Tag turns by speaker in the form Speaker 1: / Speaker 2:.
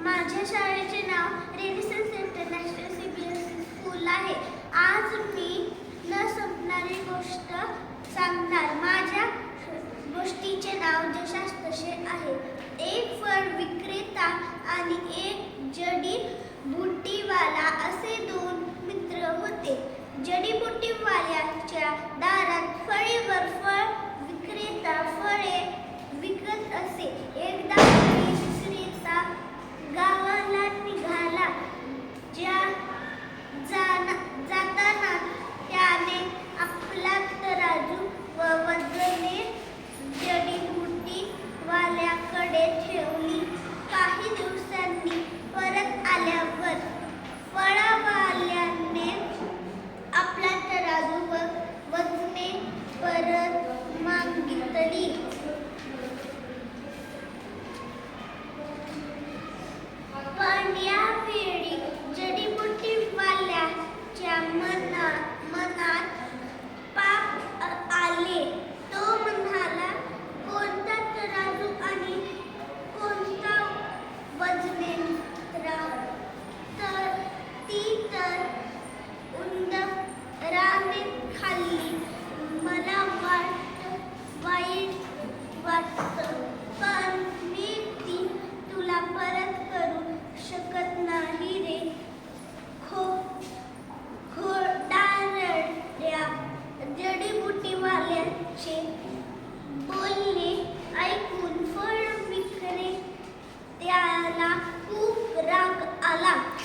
Speaker 1: माझ्या शाळेचे नाव renaissance international CBSE school आहे. आज मी न संपणारी गोष्ट सांगणार. माझ्या गोष्टीचे नाव जशास तसे आहे. एक फळ विक्रेता आणि एक जडी बुटीवाला असे दोन मित्र होते. जडीबुटीवाल्याच्या दारात फळीवर फळ विक्रेता फळे विकत असे. एकदा फळे विक्रेता गावाला निघाला. जाताना त्याने आपला तराजू व वजने जडीबुटीवाल्याकडे ठेवली. काही दिवसांनी परत आल्यावर फळवाल्याने आपला तराजू व वजने परत मागितली. पण यावेळी जडीबुटीवाल्याच्या मनात पाप आले. तो म्हणाला, कोणता तराजू आणि कोणता वजने? ती तर उंदराने खाल्ली. मला वाईट वाटते.